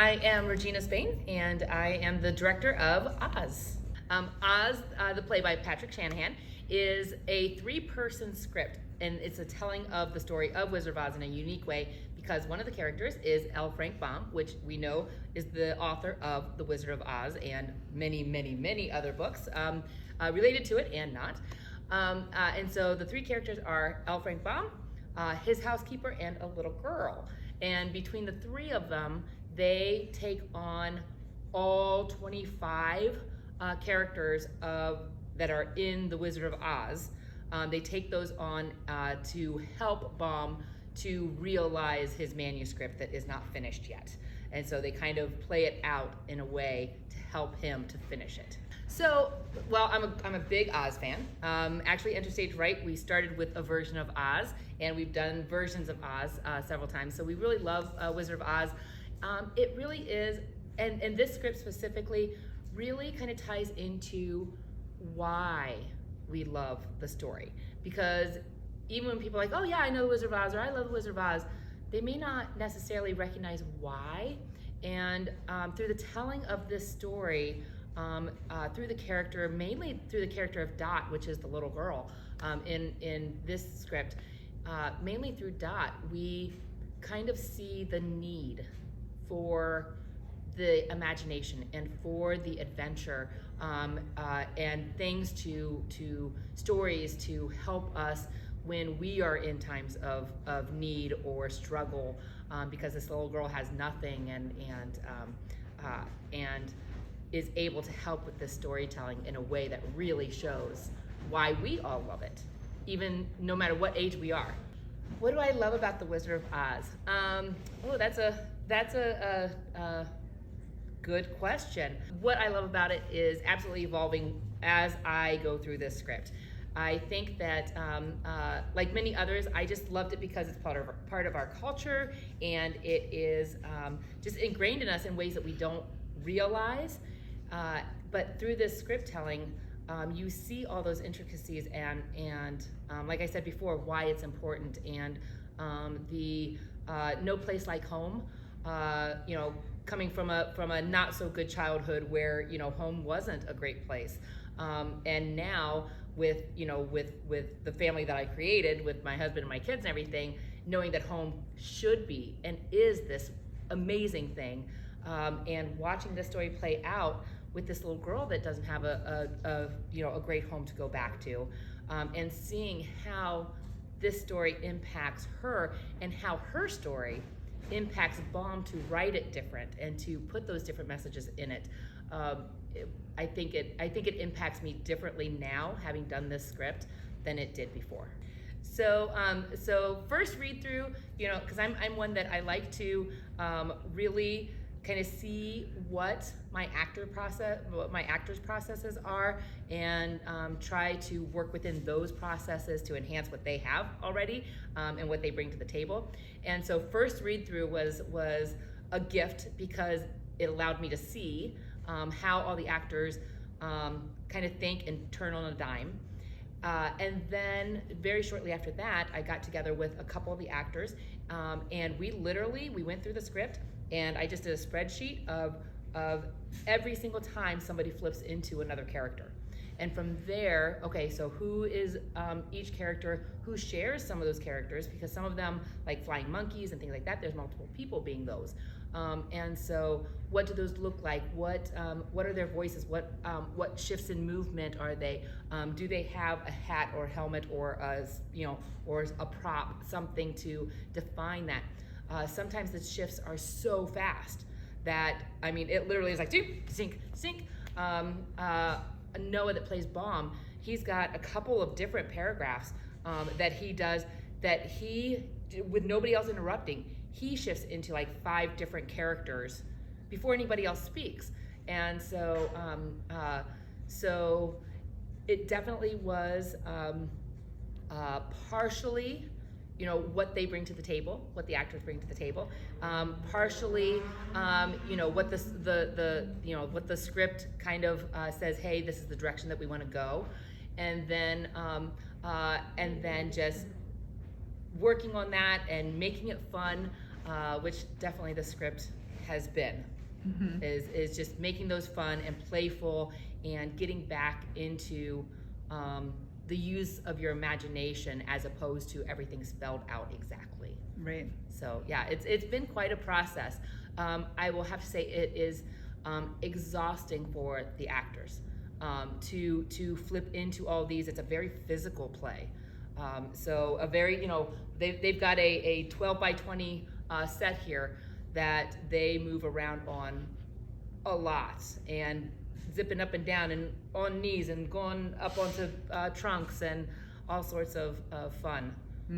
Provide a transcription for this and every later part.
I am Regina Spain, and I am the director of Oz. Oz, the play by Patrick Shanahan, is a three-person script, and it's a telling of the story of Wizard of Oz in a unique way because one of the characters is L. Frank Baum, which we know is the author of The Wizard of Oz and many, many, many other books related to it and not. And so the three characters are L. Frank Baum, his housekeeper, and a little girl. And between the three of them, they take on all 25 characters that are in The Wizard of Oz. They take those on to help Baum to realize his manuscript that is not finished yet. And so they kind of play it out in a way to help him to finish it. So, well, I'm a big Oz fan. Actually, Enter Stage Right, we started with a version of Oz, and we've done versions of Oz several times. So we really love Wizard of Oz. It really is, and this script specifically really kind of ties into why we love the story. Because even when people are like, oh yeah, I know The Wizard of Oz, or I love The Wizard of Oz, they may not necessarily recognize why. And through the telling of this story, through the character, mainly through the character of Dot, which is the little girl in this script, mainly through Dot, we kind of see the need for the imagination and for the adventure and things to stories to help us when we are in times of need or struggle, because this little girl has nothing and is able to help with this storytelling in a way that really shows why we all love it, even no matter what age we are. What do I love about The Wizard of Oz? That's a good question. What I love about it is absolutely evolving as I go through this script. I think that, like many others, I just loved it because it's part of our culture, and it is just ingrained in us in ways that we don't realize. But through this script telling, you see all those intricacies and like I said before, why it's important, and the no place like home. Coming from a not so good childhood where home wasn't a great place, and now with the family that I created with my husband and my kids and everything, knowing that home should be and is this amazing thing, and watching this story play out with this little girl that doesn't have a great home to go back to, and seeing how this story impacts her and how her story impacts Baum to write it different and to put those different messages in it. I think it impacts me differently now, having done this script, than it did before. So first read through, because I'm one that I like to really kind of see what my actors' processes are, and try to work within those processes to enhance what they have already, and what they bring to the table. And so first read through was a gift because it allowed me to see how all the actors kind of think and turn on a dime. And then very shortly after that, I got together with a couple of the actors, and we went through the script, and I just did a spreadsheet of every single time somebody flips into another character. And from there, okay, so who is each character, who shares some of those characters, because some of them, like flying monkeys and things like that, there's multiple people being those. And so what do those look like? What are their voices? What shifts in movement are they? Do they have a hat or helmet or a prop, something to define that? Sometimes the shifts are so fast that, it literally is like, sink, sink. Noah that plays Baum, he's got a couple of different paragraphs that he does, that he, with nobody else interrupting, he shifts into like 5 different characters before anybody else speaks. And so so it definitely was partially what they bring to the table, what the actors bring to the table, partially what what the script kind of says, hey, this is the direction that we want to go, and then just working on that and making it fun, which definitely the script has been. Is just making those fun and playful and getting back into the use of your imagination as opposed to everything spelled out exactly. Right. So yeah, it's been quite a process. I will have to say it is exhausting for the actors to flip into all these. It's a very physical play. So a very, they've got a 12 by 20 set here that they move around on a lot, and zipping up and down and on knees and going up onto trunks and all sorts of fun.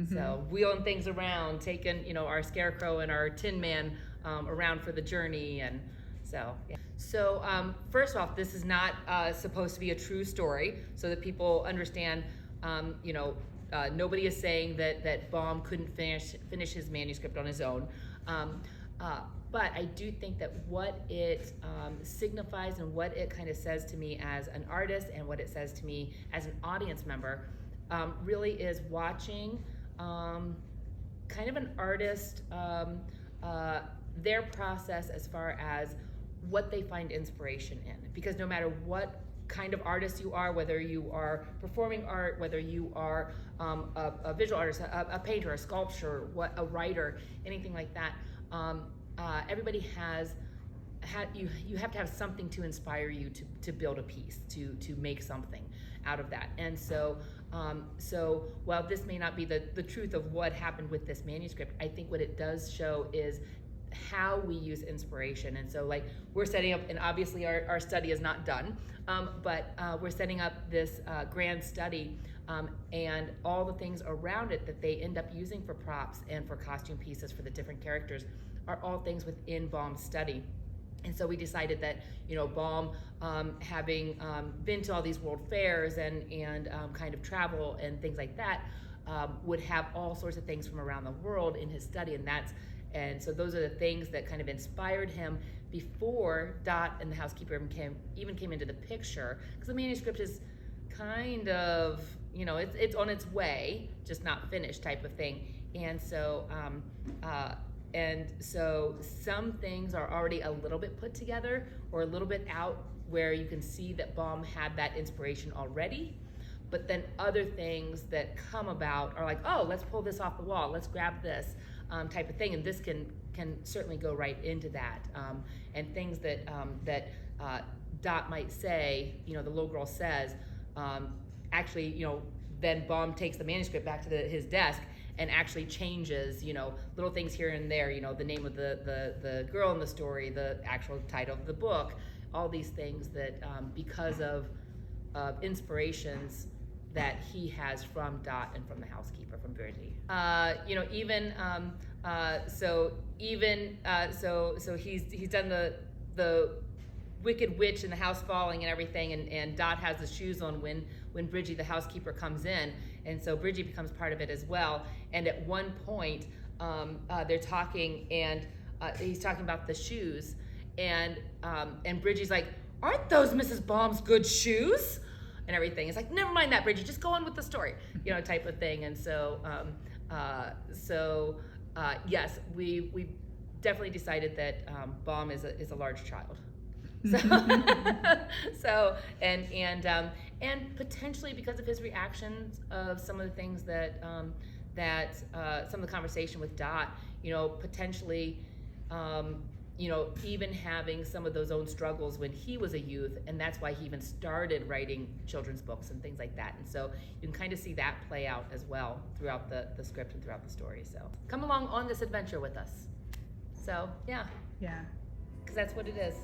So wheeling things around, taking our Scarecrow and our Tin Man around for the journey, and so yeah. So first off, this is not supposed to be a true story, so that people understand. Nobody is saying that Baum couldn't finish his manuscript on his own. But I do think that what it signifies and what it kind of says to me as an artist and what it says to me as an audience member really is watching kind of an artist, their process as far as what they find inspiration in. Because no matter what kind of artist you are, whether you are performing art, whether you are a visual artist, a painter, a sculptor, a writer, anything like that, everybody you have to have something to inspire you to build a piece, to make something out of that. And so while this may not be the truth of what happened with this manuscript, I think what it does show is how we use inspiration. And so like we're setting up, and obviously our study is not done, but we're setting up this grand study, and all the things around it that they end up using for props and for costume pieces for the different characters are all things within Baum's study. And so we decided that, Baum, having been to all these world fairs and kind of travel and things like that, would have all sorts of things from around the world in his study, and so those are the things that kind of inspired him before Dot and the housekeeper even came into the picture, because the manuscript is kind of, it's on its way, just not finished type of thing. And so some things are already a little bit put together or a little bit out where you can see that Baum had that inspiration already, but then other things that come about are like, oh, let's pull this off the wall, let's grab this type of thing, and this can certainly go right into that. And things that Dot might say, the little girl says, actually, then Baum takes the manuscript back to his desk and actually changes, little things here and there, the name of the girl in the story, the actual title of the book, all these things that because of inspirations that he has from Dot and from the housekeeper, from Virgie. So he's done the Wicked Witch and the house falling and everything, and Dot has the shoes on when Bridgie the housekeeper comes in, and so Bridgie becomes part of it as well. And at one point they're talking, and he's talking about the shoes, and Bridgie's like, aren't those Mrs. Baum's good shoes? And everything. It's like, never mind that, Bridgie, just go on with the story, type of thing. And so yes, we definitely decided that Baum is a large child. So and potentially because of his reactions of some of the things that some of the conversation with Dot, potentially even having some of those own struggles when he was a youth, and that's why he even started writing children's books and things like that. And so you can kind of see that play out as well throughout the script and throughout the story. So come along on this adventure with us. So yeah, because that's what it is.